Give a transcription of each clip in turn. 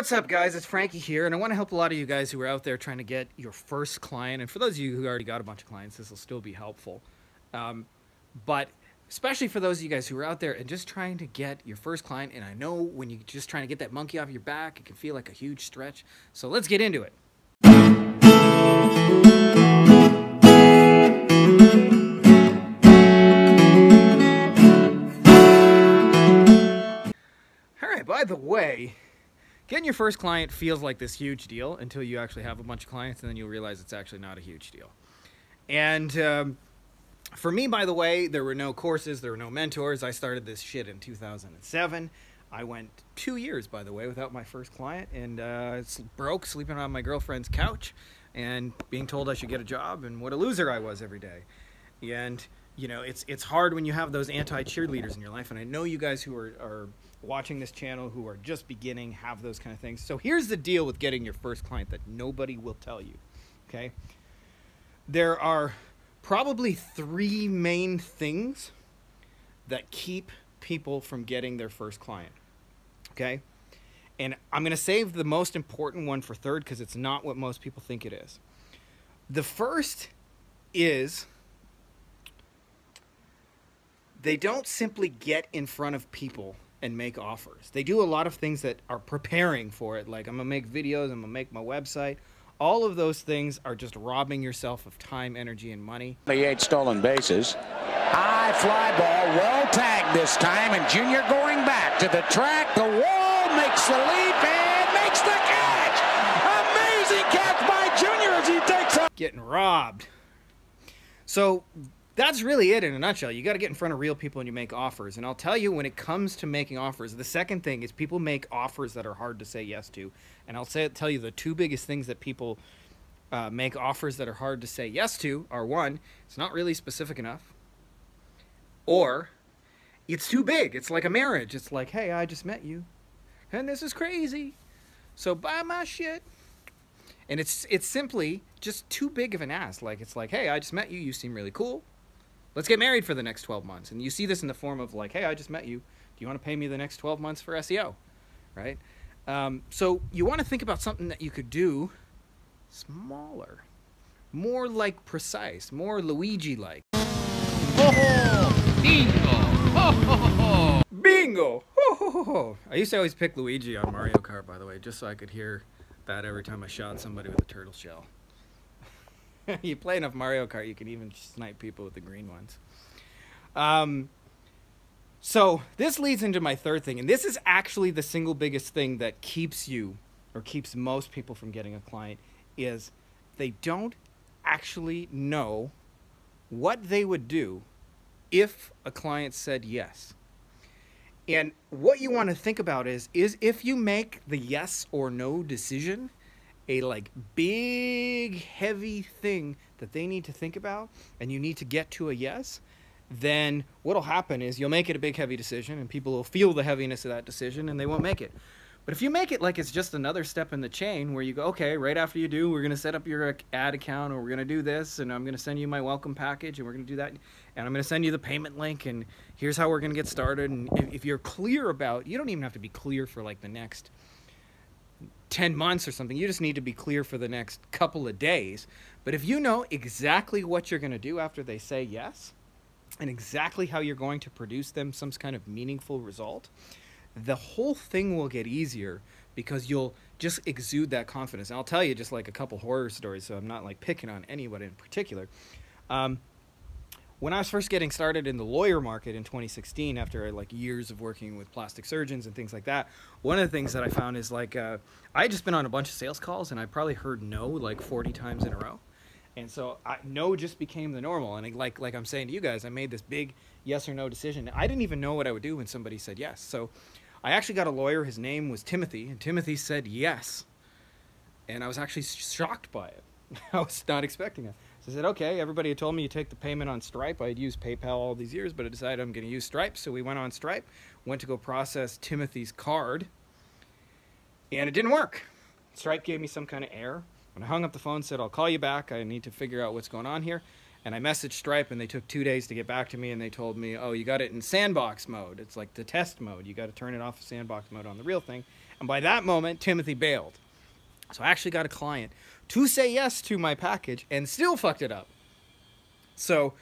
What's up, guys? It's Frankie here, and I want to help a lot of you guys who are out there trying to get your first client. And for those of you who already got a bunch of clients, this will still be helpful. But especially for those of you guys who are out there and just trying to get your first client. And I know when you're just trying to get that monkey off your back, it can feel like a huge stretch. So let's get into it. All right, by the way, getting your first client feels like this huge deal until you actually have a bunch of clients, and then you'll realize it's actually not a huge deal. And for me, by the way, there were no courses, there were no mentors. I started this shit in 2007. I went 2 years, by the way, without my first client, and broke, sleeping on my girlfriend's couch, and being told I should get a job, and what a loser I was every day. And you know, it's hard when you have those anti-cheerleaders in your life, and I know you guys who are watching this channel who are just beginning have those kind of things. So here's the deal with getting your first client that nobody will tell you, okay? There are probably 3 main things that keep people from getting their first client, okay? And I'm going to save the most important one for third because it's not what most people think it is. The first is they don't simply get in front of people and make offers. They do a lot of things that are preparing for it, like I'm gonna make videos, I'm gonna make my website. All of those things are just robbing yourself of time, energy, and money. 8 stolen bases. High fly ball, well tagged this time, and Junior going back to the track. The wall makes the leap and makes the catch. Amazing catch by Junior as he takes up. Getting robbed. So that's really it in a nutshell. You got to get in front of real people and you make offers. And I'll tell you, when it comes to making offers, the second thing is people make offers that are hard to say yes to. And I'll tell you the 2 biggest things that people make offers that are hard to say yes to are, 1, it's not really specific enough, or it's too big. It's like a marriage. It's like, hey, I just met you and this is crazy, so buy my shit. And it's simply just too big of an ask. Like, it's like, hey, I just met you. You seem really cool. Let's get married for the next 12 months. And you see this in the form of like, hey, I just met you. Do you want to pay me the next 12 months for SEO? Right? So you want to think about something that you could do smaller, more like precise, more Luigi-like. Bingo! Ho, ho, ho, ho. Bingo! Ho, ho, ho, ho. I used to always pick Luigi on Mario Kart, by the way, just so I could hear that every time I shot somebody with a turtle shell. You play enough Mario Kart, you can even snipe people with the green ones. So this leads into my third thing, and this is actually the single biggest thing that keeps you, or keeps most people from getting a client, is they don't actually know what they would do if a client said yes. And what you want to think about is if you make the yes or no decision a like big heavy thing that they need to think about, and you need to get to a yes, then what'll happen is you'll make it a big heavy decision and people will feel the heaviness of that decision and they won't make it. But if you make it like it's just another step in the chain where you go, okay, right after you do, we're going to set up your ad account, or we're going to do this, and I'm going to send you my welcome package, and we're going to do that, and I'm going to send you the payment link, and here's how we're going to get started. And if you're clear about, you don't even have to be clear for like the next 10 months or something. You just need to be clear for the next couple of days. But if you know exactly what you're going to do after they say yes, and exactly how you're going to produce them some kind of meaningful result, the whole thing will get easier because you'll just exude that confidence. And I'll tell you just like a couple horror stories, so I'm not like picking on anybody in particular. When I was first getting started in the lawyer market in 2016, after like years of working with plastic surgeons and things like that, one of the things that I found is like I had just been on a bunch of sales calls and I probably heard no like 40 times in a row. And so no just became the normal. And like I'm saying to you guys, I made this big yes or no decision. I didn't even know what I would do when somebody said yes. So I actually got a lawyer. His name was Timothy, and Timothy said yes. And I was actually shocked by it. I was not expecting it. So I said, okay, everybody had told me you take the payment on Stripe. I'd used PayPal all these years, but I decided I'm going to use Stripe. So we went on Stripe, went to go process Timothy's card, and it didn't work. Stripe gave me some kind of error. When I hung up the phone, said, I'll call you back. I need to figure out what's going on here. And I messaged Stripe, and they took 2 days to get back to me, and they told me, oh, you got it in sandbox mode. It's like the test mode. You got to turn it off of sandbox mode on the real thing. And by that moment, Timothy bailed. So I actually got a client to say yes to my package and still fucked it up. So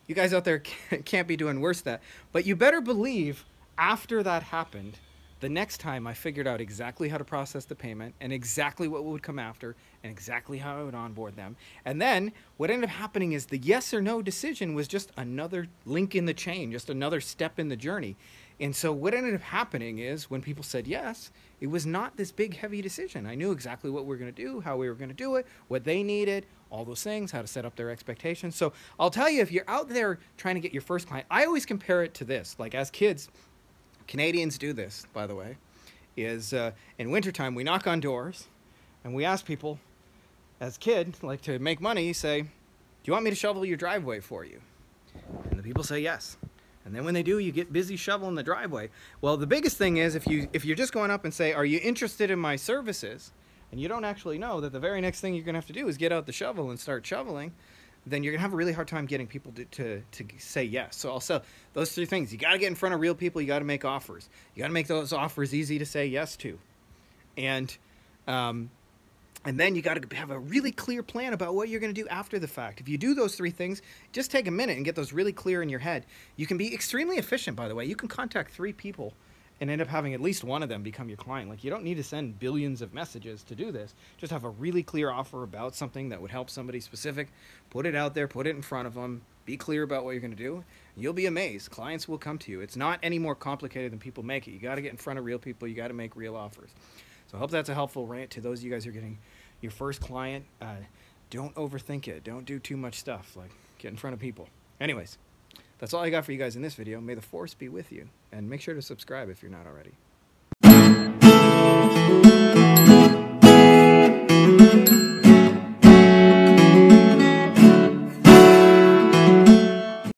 you guys out there can't be doing worse than that. But you better believe after that happened, the next time I figured out exactly how to process the payment and exactly what would come after and exactly how I would onboard them. And then what ended up happening is the yes or no decision was just another link in the chain, just another step in the journey. And so what ended up happening is when people said yes, it was not this big heavy decision. I knew exactly what we were going to do, how we were going to do it, what they needed, all those things, how to set up their expectations. So I'll tell you, if you're out there trying to get your first client, I always compare it to this. Like as kids, Canadians do this, by the way, is in wintertime, we knock on doors and we ask people, as a kid, like to make money, you say, do you want me to shovel your driveway for you? And the people say yes. And then when they do, you get busy shoveling the driveway. Well, the biggest thing is if you're just going up and say, are you interested in my services? And you don't actually know that the very next thing you're going to have to do is get out the shovel and start shoveling, then you're going to have a really hard time getting people to say yes. So I'll sell those 3 things. You got to get in front of real people. You got to make offers. You got to make those offers easy to say yes to. And then you got to have a really clear plan about what you're going to do after the fact. If you do those 3 things, just take a minute and get those really clear in your head. You can be extremely efficient, by the way. You can contact 3 people and end up having at least one of them become your client. Like, you don't need to send billions of messages to do this. Just have a really clear offer about something that would help somebody specific. Put it out there, put it in front of them, be clear about what you're going to do. And you'll be amazed. Clients will come to you. It's not any more complicated than people make it. You got to get in front of real people. You got to make real offers. So I hope that's a helpful rant to those of you guys who are getting your first client. Don't overthink it. Don't do too much stuff. Like, get in front of people. Anyways, that's all I got for you guys in this video. May the force be with you. And make sure to subscribe if you're not already.